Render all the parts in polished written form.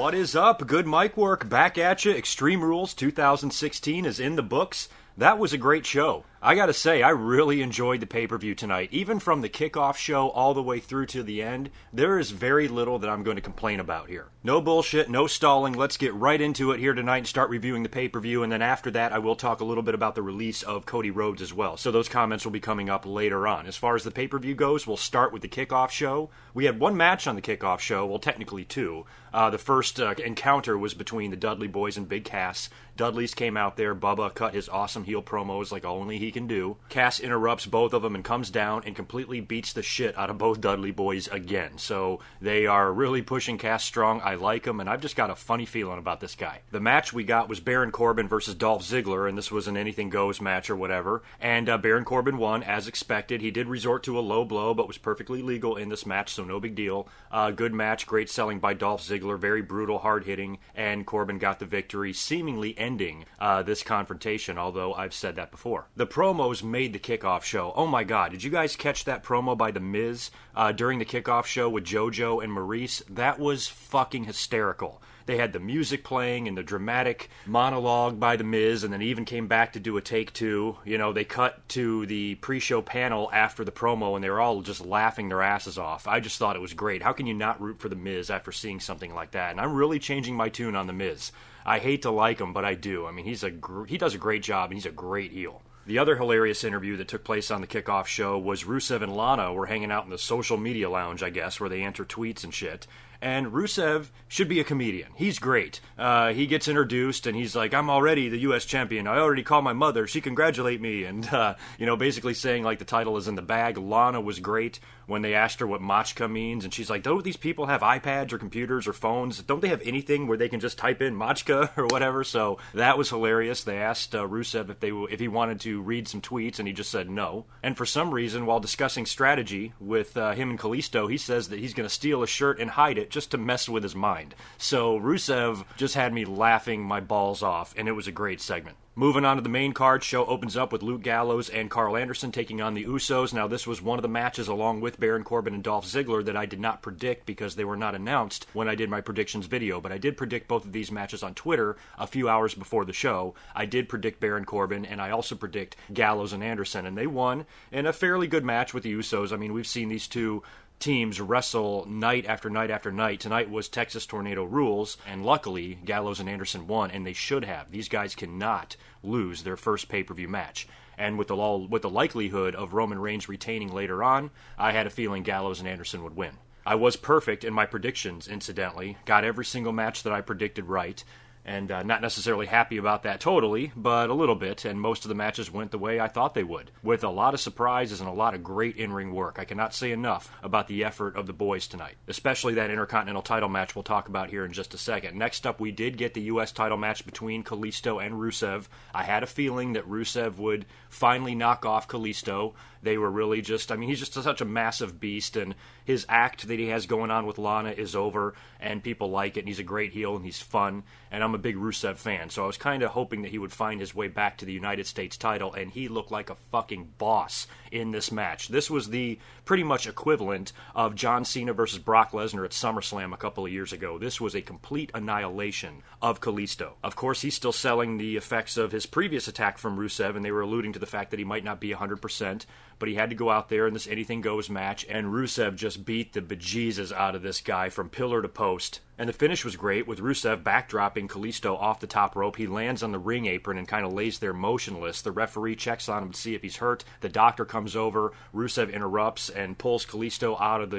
What is up? Good mic work. Back at you. Extreme Rules 2016 is in the books. That was a great show. I gotta say, I really enjoyed the pay-per-view tonight. Even from the kickoff show all the way through to the end, there is very little that I'm going to complain about here. No bullshit, no stalling. Let's get right into it here tonight and start reviewing the pay-per-view, and then after that, I will talk a little bit about the release of Cody Rhodes as well. So those comments will be coming up later on. As far as the pay-per-view goes, we'll start with the kickoff show. We had one match on the kickoff show, well, technically two. The first encounter was between the Dudley Boys and Big Cass. Dudley's came out there. Bubba cut his awesome heel promos like only he can do. Cass interrupts both of them and comes down and completely beats the shit out of both Dudley Boys again. So they are really pushing Cass strong. I like him, and I've just got a funny feeling about this guy. The match we got was Baron Corbin versus Dolph Ziggler, and this was an anything goes match or whatever. And Baron Corbin won, as expected. He did resort to a low blow, but was perfectly legal in this match, so no big deal. Good match, great selling by Dolph Ziggler, very brutal, hard-hitting, and Corbin got the victory, seemingly ending this confrontation, although I've said that before. The promos made the kickoff show. Oh my god, did you guys catch that promo by The Miz during the kickoff show with JoJo and Maurice? That was fucking hysterical. They had the music playing and the dramatic monologue by The Miz, and then even came back to do a take two. You know, they cut to the pre-show panel after the promo, and they were all just laughing their asses off. I just thought it was great. How can you not root for The Miz after seeing something like that? And I'm really changing my tune on The Miz. I hate to like him, but I do. I mean, he does a great job, and he's a great heel. The other hilarious interview that took place on the kickoff show was Rusev and Lana were hanging out in the social media lounge, I guess, where they answer tweets and shit. And Rusev should be a comedian. He's great. He gets introduced, and he's like, I'm already the U.S. champion. I already called my mother. She congratulate me. And, basically saying, like, the title is in the bag. Lana was great when they asked her what Machka means, and she's like, don't these people have iPads or computers or phones? Don't they have anything where they can just type in Machka or whatever? So that was hilarious. They asked Rusev if he wanted to read some tweets, and he just said no. And for some reason, while discussing strategy with him and Kalisto, he says that he's going to steal a shirt and hide it just to mess with his mind. So Rusev just had me laughing my balls off, and it was a great segment. Moving on to the main card, show opens up with Luke Gallows and Carl Anderson taking on the Usos. Now, this was one of the matches along with Baron Corbin and Dolph Ziggler that I did not predict because they were not announced when I did my predictions video, but I did predict both of these matches on Twitter a few hours before the show. I did predict Baron Corbin, and I also predict Gallows and Anderson, and they won in a fairly good match with the Usos. I mean, we've seen these two teams wrestle night after night after night. Tonight was Texas Tornado Rules, and luckily Gallows and Anderson won, and they should have. These guys cannot lose their first pay-per-view match. And with the likelihood of Roman Reigns retaining later on, I had a feeling Gallows and Anderson would win. I was perfect in my predictions, incidentally. Got every single match that I predicted right. And not necessarily happy about that totally, but a little bit, and most of the matches went the way I thought they would, with a lot of surprises and a lot of great in-ring work. I cannot say enough about the effort of the boys tonight, especially that Intercontinental title match we'll talk about here in just a second. Next up, we did get the U.S. title match between Kalisto and Rusev. I had a feeling that Rusev would finally knock off Kalisto. They were really just, he's just such a massive beast, and his act that he has going on with Lana is over, and people like it, and he's a great heel, and he's fun, and I'm a big Rusev fan, so I was kind of hoping that he would find his way back to the United States title, and he looked like a fucking boss in this match. This was the pretty much equivalent of John Cena versus Brock Lesnar at SummerSlam a couple of years ago. This was a complete annihilation of Kalisto. Of course, he's still selling the effects of his previous attack from Rusev, and they were alluding to the fact that he might not be 100%, but he had to go out there in this anything goes match, and Rusev just beat the bejesus out of this guy from pillar to post. And the finish was great, with Rusev backdropping Kalisto off the top rope. He lands on the ring apron and kind of lays there motionless. The referee checks on him to see if he's hurt. The doctor comes over. Rusev interrupts and pulls Kalisto out of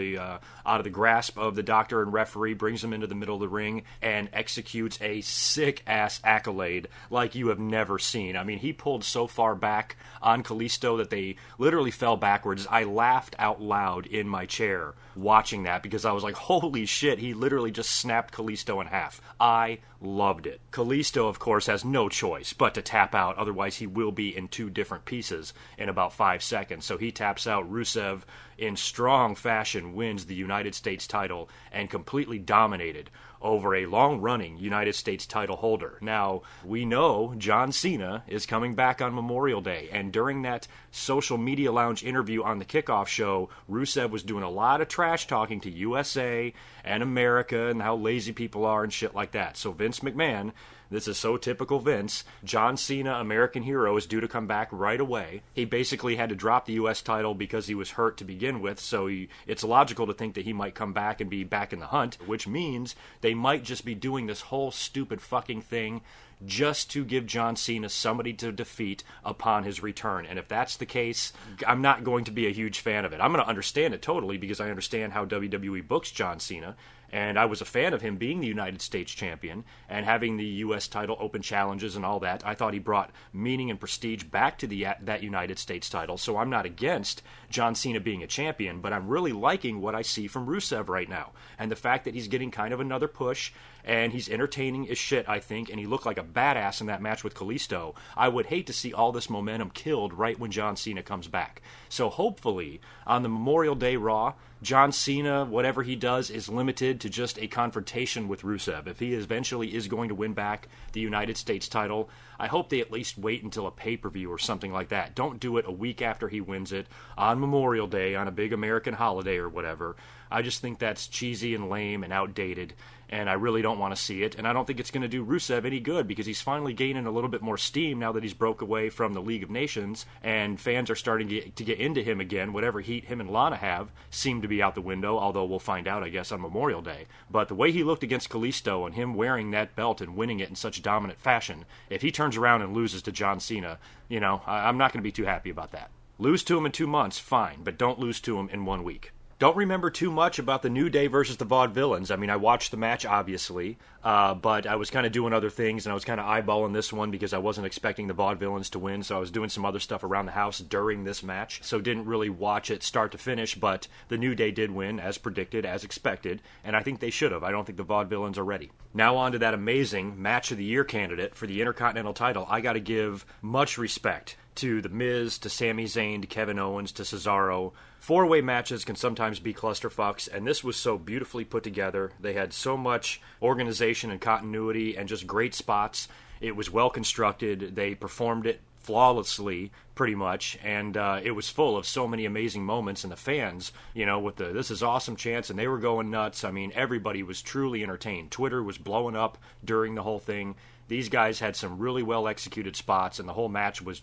the grasp of the doctor and referee, brings him into the middle of the ring, and executes a sick-ass accolade like you have never seen. I mean, he pulled so far back on Kalisto that they literally fell backwards. I laughed out loud in my chair watching that because I was like, holy shit, he literally just snapped Kalisto in half. I loved it. Kalisto, of course, has no choice but to tap out, otherwise he will be in two different pieces in about 5 seconds. So he taps out. Rusev, in strong fashion, wins the United States title and completely dominated over a long-running United States title holder. Now, we know John Cena is coming back on Memorial Day, and during that social media lounge interview on the Kickoff show, Rusev was doing a lot of trash talking to USA and America and how lazy people are and shit like that. So Vince McMahon, this is so typical Vince, John Cena, American hero, is due to come back right away. He basically had to drop the U.S. title because he was hurt to begin with, so it's logical to think that he might come back and be back in the hunt, which means they might just be doing this whole stupid fucking thing just to give John Cena somebody to defeat upon his return. And if that's the case, I'm not going to be a huge fan of it. I'm going to understand it totally because I understand how WWE books John Cena, and I was a fan of him being the United States champion and having the U.S. title open challenges and all that. I thought he brought meaning and prestige back to that United States title, so I'm not against John Cena being a champion, but I'm really liking what I see from Rusev right now. And the fact that he's getting kind of another push, and he's entertaining as shit, I think, and he looked like a badass in that match with Kalisto. I would hate to see all this momentum killed right when John Cena comes back. So hopefully, on the Memorial Day Raw, John Cena, whatever he does, is limited to just a confrontation with Rusev. If he eventually is going to win back the United States title, I hope they at least wait until a pay-per-view or something like that. Don't do it a week after he wins it, on Memorial Day, on a big American holiday or whatever. I just think that's cheesy and lame and outdated, and I really don't want to see it. And I don't think it's going to do Rusev any good because he's finally gaining a little bit more steam now that he's broke away from the League of Nations, and fans are starting to get into him again. Whatever heat him and Lana have seem to be out the window, although we'll find out, I guess, on Memorial Day. But the way he looked against Kalisto and him wearing that belt and winning it in such dominant fashion, if he turns around and loses to John Cena, I'm not going to be too happy about that. Lose to him in 2 months, fine, but don't lose to him in 1 week. Don't remember too much about the New Day versus the Vaudevillains. I mean, I watched the match, obviously, but I was kind of doing other things, and I was kind of eyeballing this one because I wasn't expecting the Vaudevillains to win, so I was doing some other stuff around the house during this match, so didn't really watch it start to finish, but the New Day did win, as predicted, as expected, and I think they should have. I don't think the Vaudevillains are ready. Now on to that amazing Match of the Year candidate for the Intercontinental title. I got to give much respect to The Miz, to Sami Zayn, to Kevin Owens, to Cesaro. Four-way matches can sometimes be clusterfucks, and this was so beautifully put together. They had so much organization and continuity and just great spots. It was well constructed. They performed it flawlessly, pretty much, and it was full of so many amazing moments, and the fans, with the "this is awesome" chants, and they were going nuts. I mean, everybody was truly entertained. Twitter was blowing up during the whole thing. These guys had some really well-executed spots, and the whole match was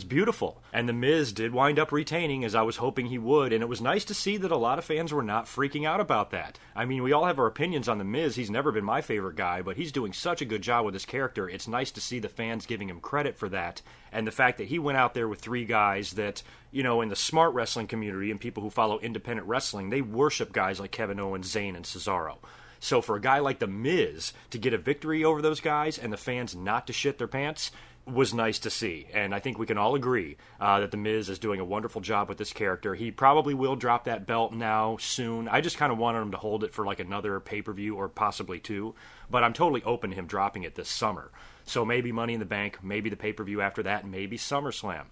beautiful. And The Miz did wind up retaining, as I was hoping he would, and it was nice to see that a lot of fans were not freaking out about that. I mean, we all have our opinions on The Miz. He's never been my favorite guy, but he's doing such a good job with his character. It's nice to see the fans giving him credit for that, and the fact that he went out there with three guys that, in the smart wrestling community and people who follow independent wrestling, they worship guys like Kevin Owens, Zayn, and Cesaro. So for a guy like The Miz to get a victory over those guys and the fans not to shit their pants was nice to see. And I think we can all agree that The Miz is doing a wonderful job with this character. He probably will drop that belt now soon. I just kind of wanted him to hold it for like another pay-per-view or possibly two. But I'm totally open to him dropping it this summer. So maybe Money in the Bank, maybe the pay-per-view after that, maybe SummerSlam.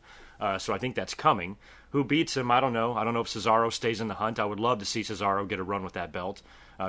So I think that's coming. Who beats him? I don't know. I don't know if Cesaro stays in the hunt. I would love to see Cesaro get a run with that belt.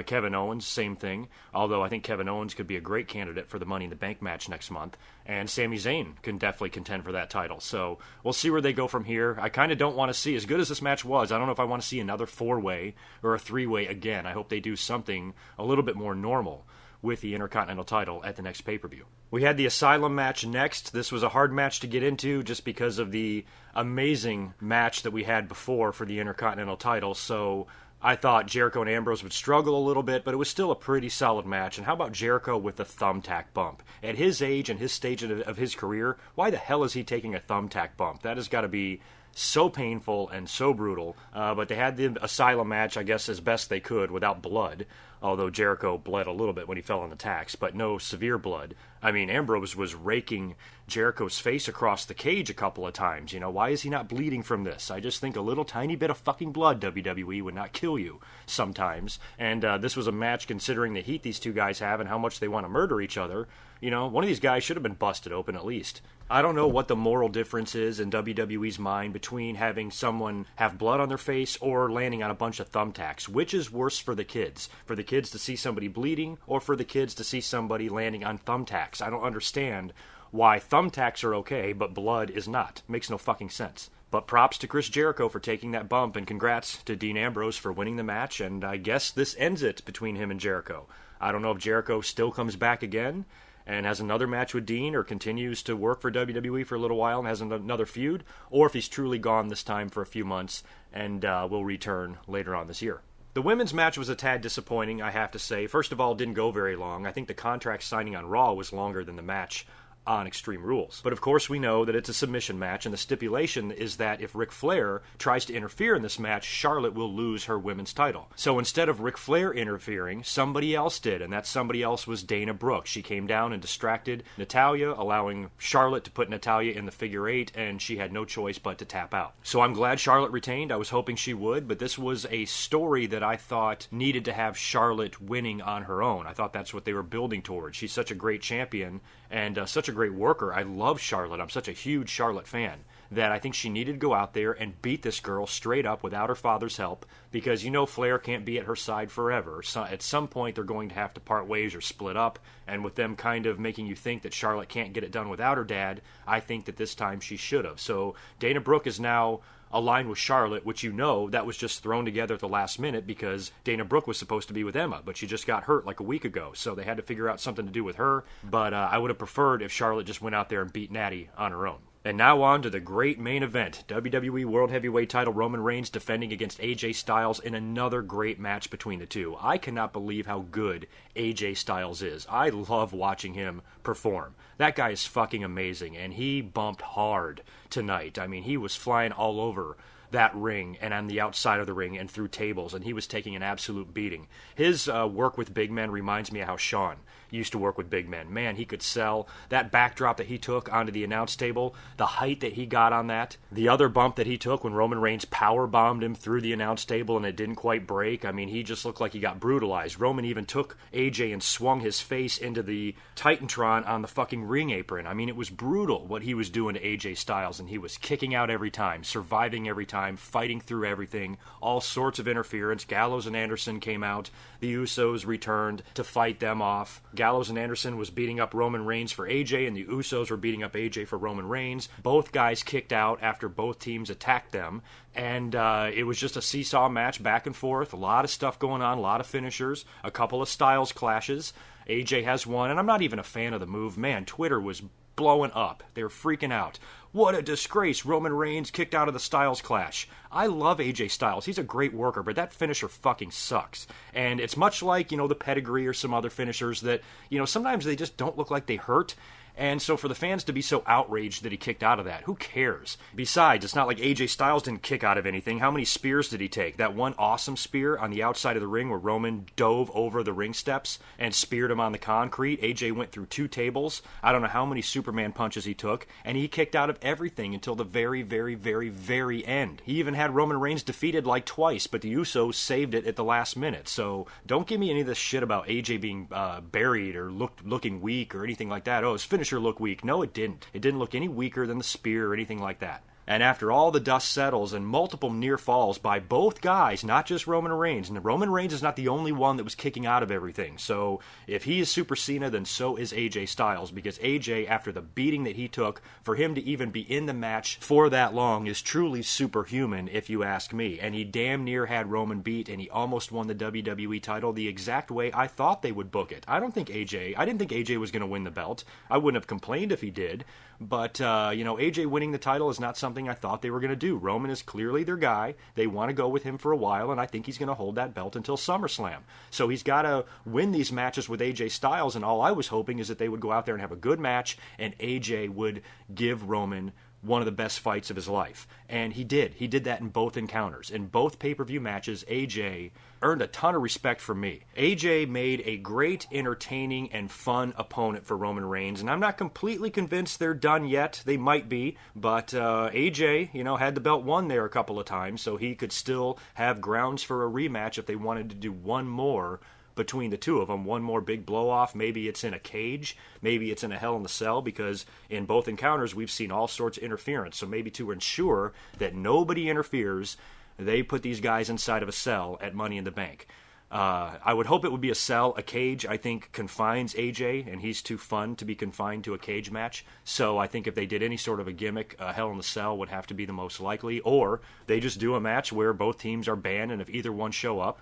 Kevin Owens, same thing. Although I think Kevin Owens could be a great candidate for the Money in the Bank match next month. And Sami Zayn can definitely contend for that title. So we'll see where they go from here. I kind of don't want to see, as good as this match was, I don't know if I want to see another four-way or a three-way again. I hope they do something a little bit more normal with the Intercontinental title at the next pay-per-view. We had the Asylum match next. This was a hard match to get into just because of the amazing match that we had before for the Intercontinental title. So I thought Jericho and Ambrose would struggle a little bit, but it was still a pretty solid match. And how about Jericho with the thumbtack bump? At his age and his stage of his career, why the hell is he taking a thumbtack bump? That has got to be so painful and so brutal. But they had the Asylum match, I guess, as best they could without blood. Although Jericho bled a little bit when he fell on the tacks, but no severe blood. I mean, Ambrose was raking Jericho's face across the cage a couple of times. Why is he not bleeding from this? I just think a little tiny bit of fucking blood, WWE, would not kill you sometimes. And this was a match, considering the heat these two guys have and how much they want to murder each other. One of these guys should have been busted open at least. I don't know what the moral difference is in WWE's mind between having someone have blood on their face or landing on a bunch of thumbtacks. Which is worse for the kids? For the kids to see somebody bleeding, or for the kids to see somebody landing on thumbtacks? I don't understand why thumbtacks are okay, but blood is not. Makes no fucking sense. But props to Chris Jericho for taking that bump, and congrats to Dean Ambrose for winning the match, and I guess this ends it between him and Jericho. I don't know if Jericho still comes back again and has another match with Dean, or continues to work for WWE for a little while and has another feud, or if he's truly gone this time for a few months and will return later on this year. The women's match was a tad disappointing, I have to say. First of all, it didn't go very long. I think the contract signing on Raw was longer than the match on Extreme Rules. But of course we know that it's a submission match, and the stipulation is that if Ric Flair tries to interfere in this match, Charlotte will lose her women's title. So instead of Ric Flair interfering, somebody else did, and that somebody else was Dana Brooke. She came down and distracted Natalya, allowing Charlotte to put Natalya in the figure eight, and she had no choice but to tap out. So I'm glad Charlotte retained. I was hoping she would, but this was a story that I thought needed to have Charlotte winning on her own. I thought that's what they were building towards. She's such a great champion and such a great worker. I love Charlotte. I'm such a huge Charlotte fan that I think she needed to go out there and beat this girl straight up without her father's help, because Flair can't be at her side forever. So at some point they're going to have to part ways or split up, and with them kind of making you think that Charlotte can't get it done without her dad, I think that this time she should have. So Dana Brooke is now aligned with Charlotte, which that was just thrown together at the last minute because Dana Brooke was supposed to be with Emma, but she just got hurt like a week ago, so they had to figure out something to do with her. But I would have preferred if Charlotte just went out there and beat Natty on her own. And now on to the great main event. WWE World Heavyweight title, Roman Reigns defending against AJ Styles in another great match between the two. I cannot believe how good AJ Styles is. I love watching him perform. That guy is fucking amazing, and he bumped hard tonight. I mean, he was flying all over that ring and on the outside of the ring and through tables, and he was taking an absolute beating. His work with big men reminds me of how Shawn used to work with big men. Man, he could sell. That backdrop that he took onto the announce table, the height that he got on that, the other bump that he took when Roman Reigns power bombed him through the announce table and it didn't quite break. I mean, he just looked like he got brutalized. Roman even took AJ and swung his face into the Titantron on the fucking ring apron. I mean, it was brutal what he was doing to AJ Styles, and he was kicking out every time, surviving every time, fighting through everything, all sorts of interference. Gallows and Anderson came out. The Usos returned to fight them off. Gallows and Anderson was beating up Roman Reigns for AJ, and the Usos were beating up AJ for Roman Reigns. Both guys kicked out after both teams attacked them, and it was just a seesaw match back and forth. A lot of stuff going on, a lot of finishers, a couple of Styles clashes. AJ has one, and I'm not even a fan of the move. Man, Twitter was blowing up. They were freaking out. What a disgrace. Roman Reigns kicked out of the Styles Clash. I love AJ Styles. He's a great worker, but that finisher fucking sucks. And it's much like, the pedigree or some other finishers that, sometimes they just don't look like they hurt. And so for the fans to be so outraged that he kicked out of that, who cares? Besides, it's not like AJ Styles didn't kick out of anything. How many spears did he take? That one awesome spear on the outside of the ring where Roman dove over the ring steps and speared him on the concrete. AJ went through 2 tables. I don't know how many Superman punches he took, and he kicked out of everything until the very, very, very, very end. He even had Roman Reigns defeated like twice, but the Usos saved it at the last minute. So don't give me any of this shit about AJ being buried or looking weak or anything like that. Oh, his finisher look weak. No, it didn't. It didn't look any weaker than the spear or anything like that. And after all the dust settles and multiple near falls by both guys, not just Roman Reigns, and Roman Reigns is not the only one that was kicking out of everything. So if he is Super Cena, then so is AJ Styles, because AJ, after the beating that he took, for him to even be in the match for that long is truly superhuman, if you ask me. And he damn near had Roman beat, and he almost won the WWE title the exact way I thought they would book it. I didn't think AJ was going to win the belt. I wouldn't have complained if he did. But, AJ winning the title is not something I thought they were going to do. Roman is clearly their guy. They want to go with him for a while, and I think he's going to hold that belt until SummerSlam. So he's got to win these matches with AJ Styles, and all I was hoping is that they would go out there and have a good match, and AJ would give Roman one of the best fights of his life. And he did. He did that in both encounters. In both pay-per-view matches, AJ earned a ton of respect from me. AJ made a great, entertaining, and fun opponent for Roman Reigns, and I'm not completely convinced they're done yet. They might be, but AJ, had the belt won there a couple of times, so he could still have grounds for a rematch if they wanted to do one more between the two of them, one more big blow-off. Maybe it's in a cage, maybe it's in a Hell in a Cell, because in both encounters we've seen all sorts of interference. So maybe to ensure that nobody interferes, they put these guys inside of a cell at Money in the Bank. I would hope it would be a cell. A cage, I think, confines AJ, and he's too fun to be confined to a cage match. So I think if they did any sort of a gimmick, Hell in the Cell would have to be the most likely. Or they just do a match where both teams are banned, and if either one show up,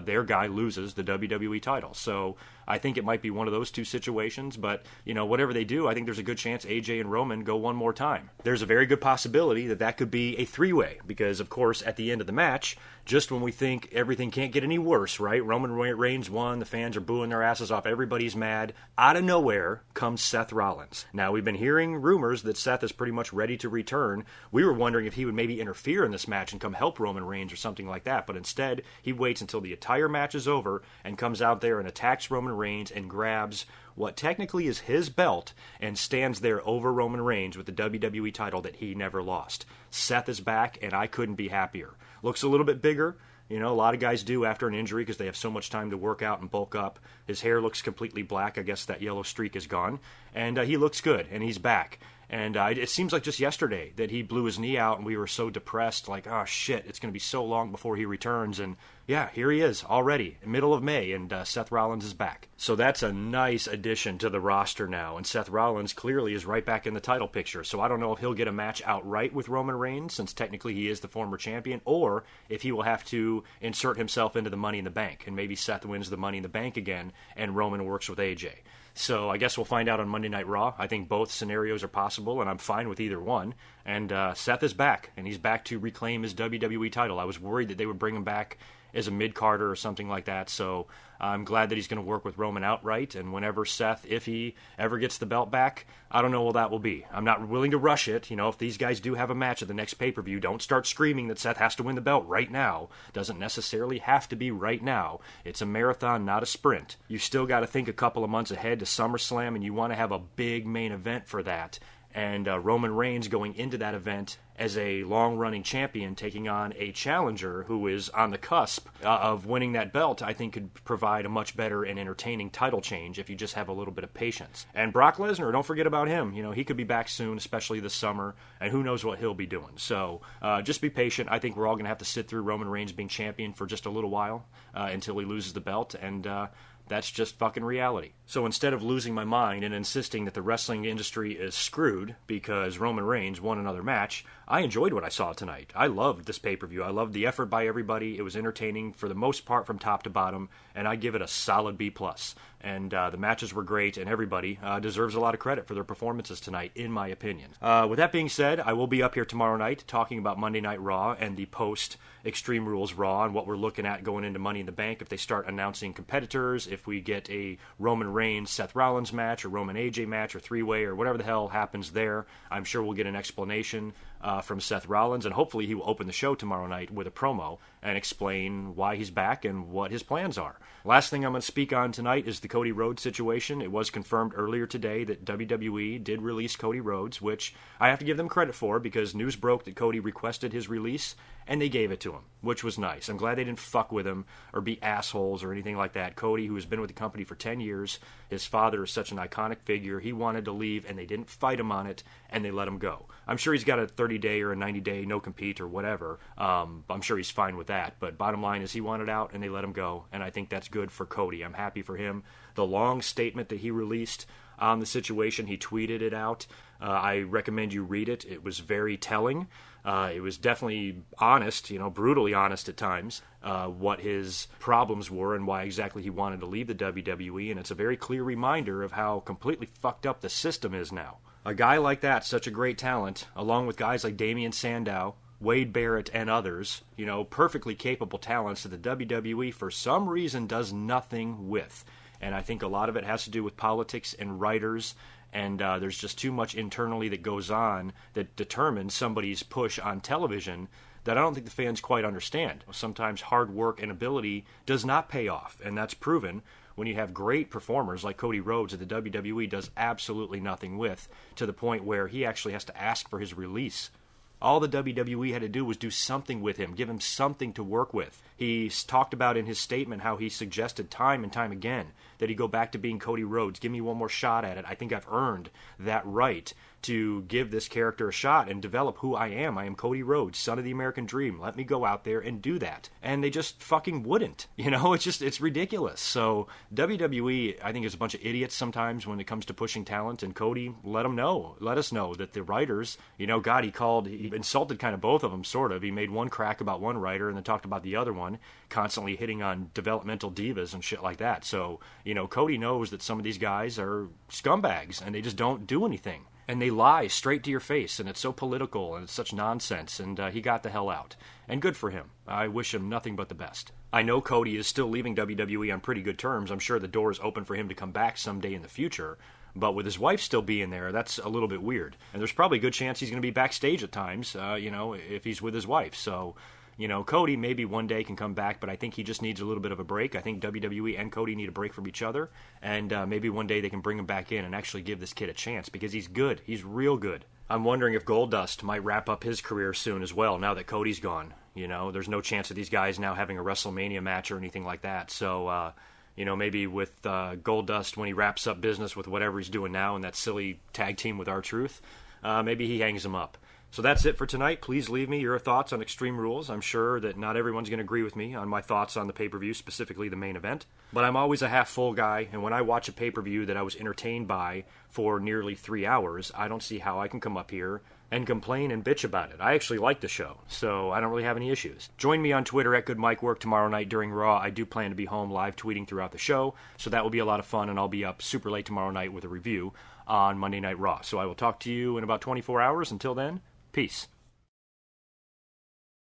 their guy loses the WWE title. So I think it might be one of those two situations, but, whatever they do, I think there's a good chance AJ and Roman go one more time. There's a very good possibility that that could be a three-way, because, of course, at the end of the match, just when we think everything can't get any worse, right? Roman Reigns won, the fans are booing their asses off, everybody's mad. Out of nowhere comes Seth Rollins. Now, we've been hearing rumors that Seth is pretty much ready to return. We were wondering if he would maybe interfere in this match and come help Roman Reigns or something like that, but instead, he waits until the entire match is over and comes out there and attacks Roman Reigns and grabs what technically is his belt and stands there over Roman Reigns with the WWE title that he never lost. Seth is back, and I couldn't be happier. Looks a little bit bigger. A lot of guys do after an injury because they have so much time to work out and bulk up. His hair looks completely black. I guess that yellow streak is gone. And he looks good, and he's back. And it seems like just yesterday that he blew his knee out, and we were so depressed, like, oh, shit, it's going to be so long before he returns. And, yeah, here he is already, middle of May, and Seth Rollins is back. So that's a nice addition to the roster now, and Seth Rollins clearly is right back in the title picture. So I don't know if he'll get a match outright with Roman Reigns, since technically he is the former champion, or if he will have to insert himself into the Money in the Bank, and maybe Seth wins the Money in the Bank again, and Roman works with AJ. So I guess we'll find out on Monday Night Raw. I think both scenarios are possible, and I'm fine with either one. And Seth is back, and he's back to reclaim his WWE title. I was worried that they would bring him back as a mid-carder or something like that, so I'm glad that he's going to work with Roman outright, and whenever Seth, if he ever gets the belt back, I don't know what that will be. I'm not willing to rush it. If these guys do have a match at the next pay-per-view, don't start screaming that Seth has to win the belt right now. Doesn't necessarily have to be right now. It's a marathon, not a sprint. You still got to think a couple of months ahead to SummerSlam, and you want to have a big main event for that. And Roman Reigns going into that event as a long-running champion, taking on a challenger who is on the cusp of winning that belt, I think could provide a much better and entertaining title change if you just have a little bit of patience. And Brock Lesnar, don't forget about him. He could be back soon, especially this summer, and who knows what he'll be doing. So just be patient. I think we're all going to have to sit through Roman Reigns being champion for just a little while until he loses the belt, and that's just fucking reality. So instead of losing my mind and insisting that the wrestling industry is screwed because Roman Reigns won another match, I enjoyed what I saw tonight. I loved this pay-per-view. I loved the effort by everybody. It was entertaining for the most part from top to bottom, and I give it a solid B+. And the matches were great, and everybody deserves a lot of credit for their performances tonight, in my opinion. With that being said, I will be up here tomorrow night talking about Monday Night Raw and the post-Extreme Rules Raw and what we're looking at going into Money in the Bank if they start announcing competitors, if we get a Roman Reigns, Seth Rollins match, or Roman AJ match, or three-way, or whatever the hell happens there. I'm sure we'll get an explanation from Seth Rollins, and hopefully he will open the show tomorrow night with a promo and explain why he's back and what his plans are. Last thing I'm going to speak on tonight is the Cody Rhodes situation. It was confirmed earlier today that WWE did release Cody Rhodes, which I have to give them credit for because news broke that Cody requested his release, and they gave it to him, which was nice. I'm glad they didn't fuck with him or be assholes or anything like that. Cody, who has been with the company for 10 years, his father is such an iconic figure. He wanted to leave, and they didn't fight him on it, and they let him go. I'm sure he's got a 30-day or a 90-day no-compete or whatever. I'm sure he's fine with that, but bottom line is he wanted out, and they let him go, and I think that's good for Cody. I'm happy for him. The long statement that he released on the situation, he tweeted it out. I recommend you read it. It was very telling. It was definitely honest, brutally honest at times, what his problems were and why exactly he wanted to leave the WWE, and it's a very clear reminder of how completely fucked up the system is now. A guy like that, such a great talent, along with guys like Damian Sandow, Wade Barrett, and others, perfectly capable talents that the WWE for some reason does nothing with. And I think a lot of it has to do with politics and writers And there's just too much internally that goes on that determines somebody's push on television that I don't think the fans quite understand. Sometimes hard work and ability does not pay off, and that's proven when you have great performers like Cody Rhodes that the WWE does absolutely nothing with, to the point where he actually has to ask for his release. All the WWE had to do was do something with him, give him something to work with. He talked about in his statement how he suggested time and time again that he go back to being Cody Rhodes. Give me one more shot at it. I think I've earned that right to give this character a shot and develop who I am. I am Cody Rhodes, son of the American dream. Let me go out there and do that. And they just fucking wouldn't. It's ridiculous. So WWE, I think, is a bunch of idiots sometimes when it comes to pushing talent. And Cody, let us know that the writers, he insulted kind of both of them, sort of. He made one crack about one writer and then talked about the other one, constantly hitting on developmental divas and shit like that. So, Cody knows that some of these guys are scumbags and they just don't do anything. And they lie straight to your face, and it's so political, and it's such nonsense, and he got the hell out. And good for him. I wish him nothing but the best. I know Cody is still leaving WWE on pretty good terms. I'm sure the door is open for him to come back someday in the future. But with his wife still being there, that's a little bit weird. And there's probably a good chance he's going to be backstage at times, if he's with his wife. So, Cody maybe one day can come back, but I think he just needs a little bit of a break. I think WWE and Cody need a break from each other, and maybe one day they can bring him back in and actually give this kid a chance, because he's good. He's real good. I'm wondering if Goldust might wrap up his career soon as well, now that Cody's gone. There's no chance of these guys now having a WrestleMania match or anything like that. So, maybe with Goldust, when he wraps up business with whatever he's doing now in that silly tag team with R-Truth, maybe he hangs him up. So that's it for tonight. Please leave me your thoughts on Extreme Rules. I'm sure that not everyone's going to agree with me on my thoughts on the pay-per-view, specifically the main event. But I'm always a half-full guy, and when I watch a pay-per-view that I was entertained by for nearly 3 hours, I don't see how I can come up here and complain and bitch about it. I actually like the show, so I don't really have any issues. Join me on Twitter at GoodMicWork tomorrow night during Raw. I do plan to be home live tweeting throughout the show, so that will be a lot of fun, and I'll be up super late tomorrow night with a review on Monday Night Raw. So I will talk to you in about 24 hours. Until then, peace.